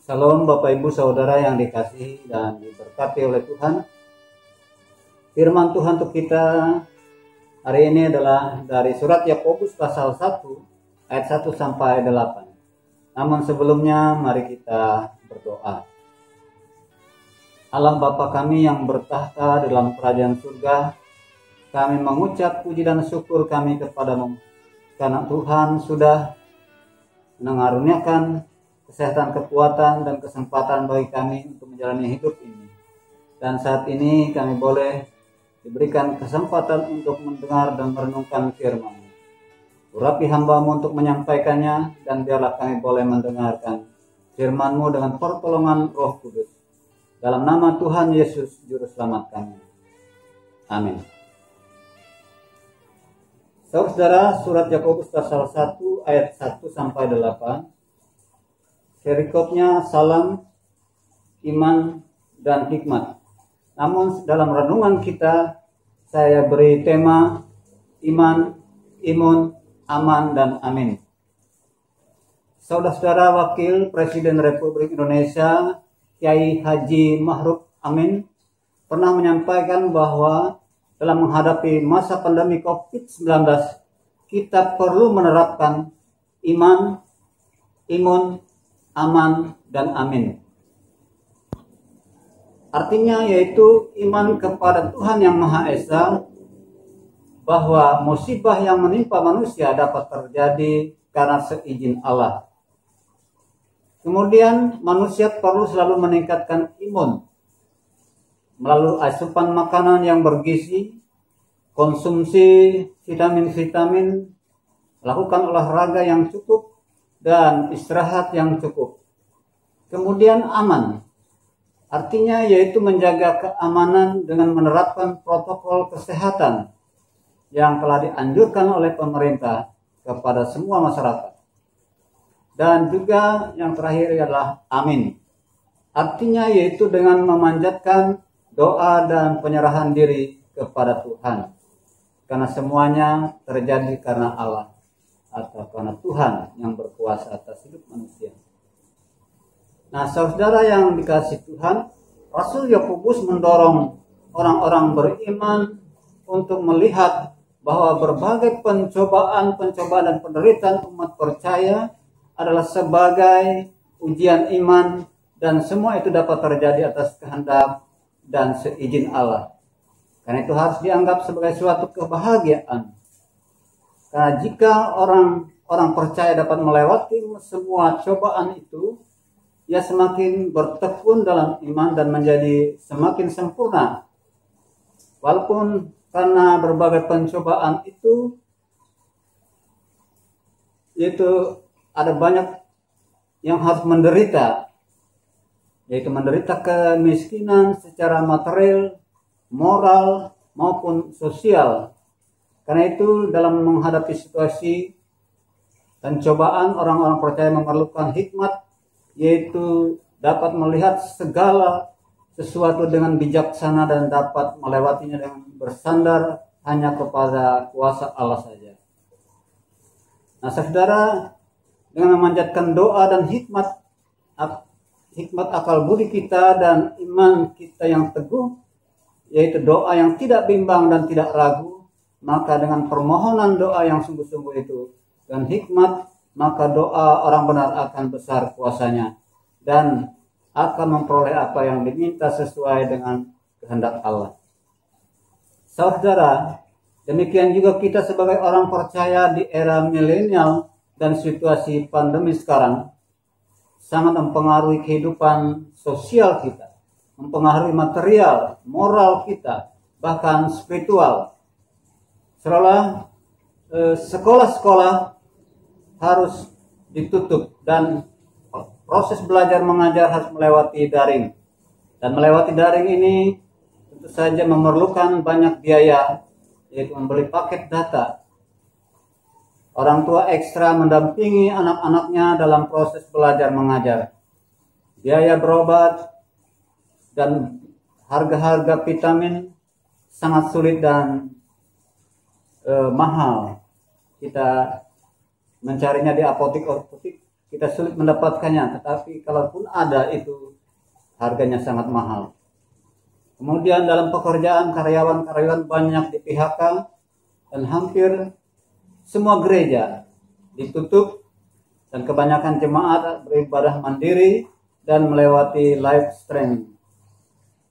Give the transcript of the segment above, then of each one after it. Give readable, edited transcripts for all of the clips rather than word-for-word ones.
Salam Bapak Ibu Saudara yang dikasihi dan diberkati oleh Tuhan. Firman Tuhan untuk kita hari ini adalah dari surat Yakobus pasal 1 ayat 1 sampai 8. Namun sebelumnya mari kita berdoa. Allah Bapa kami yang bertahta dalam kerajaan surga, kami mengucap puji dan syukur kami kepadamu karena Tuhan sudah mengaruniakan kesehatan, kekuatan, dan kesempatan bagi kami untuk menjalani hidup ini. Dan saat ini kami boleh diberikan kesempatan untuk mendengar dan merenungkan firman-Mu. Urapi hamba-Mu untuk menyampaikannya, dan biarlah kami boleh mendengarkan firman-Mu dengan pertolongan Roh Kudus. Dalam nama Tuhan Yesus, Juru Selamat kami. Amin. Saudara, surat Yakobus pasal 1 ayat 1 sampai 8. Perikopnya salam, iman, dan hikmat. Namun dalam renungan kita, saya beri tema iman, imun, aman, dan amin. Saudara-saudara, Wakil Presiden Republik Indonesia Kiai Haji Ma'ruf Amin pernah menyampaikan bahwa dalam menghadapi masa pandemi COVID-19, kita perlu menerapkan iman, imun, aman, dan amin. Artinya yaitu iman kepada Tuhan yang Maha Esa, bahwa musibah yang menimpa manusia dapat terjadi karena seizin Allah. Kemudian manusia perlu selalu meningkatkan imun melalui asupan makanan yang bergizi, konsumsi vitamin-vitamin, lakukan olahraga yang cukup, dan istirahat yang cukup. Kemudian aman, artinya yaitu menjaga keamanan dengan menerapkan protokol kesehatan yang telah dianjurkan oleh pemerintah kepada semua masyarakat. Dan juga yang terakhir adalah amin, artinya yaitu dengan memanjatkan doa dan penyerahan diri kepada Tuhan, karena semuanya terjadi karena Allah atau karena Tuhan yang berkuasa atas hidup manusia. Nah, saudara yang dikasihi Tuhan, Rasul Yakobus mendorong orang-orang beriman untuk melihat bahwa berbagai pencobaan dan penderitaan umat percaya adalah sebagai ujian iman, dan semua itu dapat terjadi atas kehendak dan seizin Allah. Karena itu harus dianggap sebagai suatu kebahagiaan. Karena jika orang percaya dapat melewati semua cobaan itu, ia semakin bertekun dalam iman dan menjadi semakin sempurna. Walaupun karena berbagai pencobaan itu, yaitu ada banyak yang harus menderita, yaitu menderita kemiskinan secara material, moral, maupun sosial. Karena itu dalam menghadapi situasi dan cobaan, orang-orang percaya memerlukan hikmat, yaitu dapat melihat segala sesuatu dengan bijaksana dan dapat melewatinya dengan bersandar hanya kepada kuasa Allah saja. Nah, saudara, dengan memanjatkan doa dan hikmat akal budi kita dan iman kita yang teguh, yaitu doa yang tidak bimbang dan tidak ragu, maka dengan permohonan doa yang sungguh-sungguh itu dan hikmat, maka doa orang benar akan besar kuasanya dan akan memperoleh apa yang diminta sesuai dengan kehendak Allah. Saudara, demikian juga kita sebagai orang percaya di era milenial dan situasi pandemi sekarang sangat mempengaruhi kehidupan sosial kita, mempengaruhi material, moral kita, bahkan spiritual. Seolah sekolah-sekolah harus ditutup dan proses belajar mengajar harus melewati daring. Dan melewati daring ini tentu saja memerlukan banyak biaya, yaitu membeli paket data. Orang tua ekstra mendampingi anak-anaknya dalam proses belajar mengajar. Biaya berobat dan harga-harga vitamin sangat sulit dan mahal. Kita mencarinya di apotek kita sulit mendapatkannya, tetapi kalaupun ada itu harganya sangat mahal. Kemudian dalam pekerjaan karyawan-karyawan banyak di PHK dan hampir semua gereja ditutup dan kebanyakan jemaat beribadah mandiri dan melewati live streaming.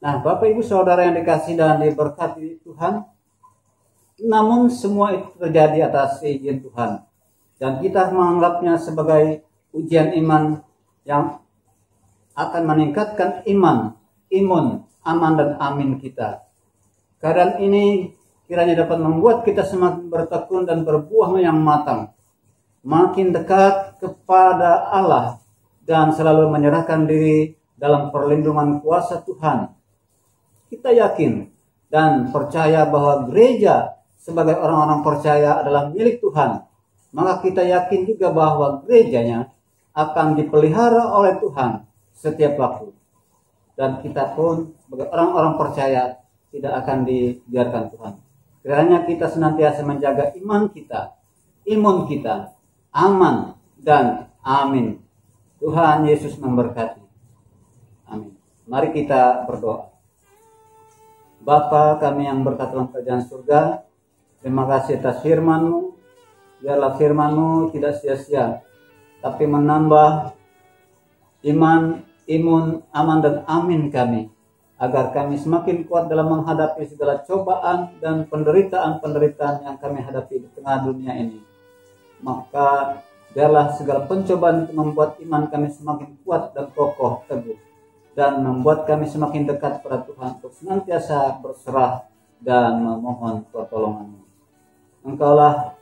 Nah, Bapak Ibu Saudara yang dikasihi dan diberkati Tuhan, namun semua itu terjadi atas izin Tuhan dan kita menganggapnya sebagai ujian iman yang akan meningkatkan imun, aman dan amin kita. Keadaan ini kiranya dapat membuat kita semakin bertekun dan berbuah yang matang, makin dekat kepada Allah dan selalu menyerahkan diri dalam perlindungan kuasa Tuhan. Kita yakin dan percaya bahwa gereja sebagai orang-orang percaya adalah milik Tuhan. Maka kita yakin juga bahwa gerejanya akan dipelihara oleh Tuhan setiap waktu. Dan kita pun sebagai orang-orang percaya tidak akan dibiarkan Tuhan. Kiranya kita senantiasa menjaga iman kita, imun kita, aman dan amin. Tuhan Yesus memberkati. Amin. Mari kita berdoa. Bapa kami yang berkat dalam kerajaan surga, terima kasih atas firman-Mu. Biarlah firman-Mu tidak sia-sia, tapi menambah iman, imun, aman dan amin kami, agar kami semakin kuat dalam menghadapi segala cobaan dan penderitaan-penderitaan yang kami hadapi di tengah dunia ini. Maka biarlah segala pencobaan itu membuat iman kami semakin kuat dan kokoh teguh, dan membuat kami semakin dekat kepada Tuhan untuk senantiasa berserah dan memohon pertolongan-Mu. Engkaulah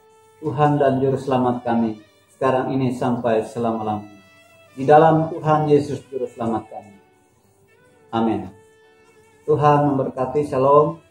Tuhan dan Juru Selamat kami sekarang ini sampai selama-lamanya. Di dalam Tuhan Yesus Juru Selamat kami. Amin. Tuhan memberkati. Shalom.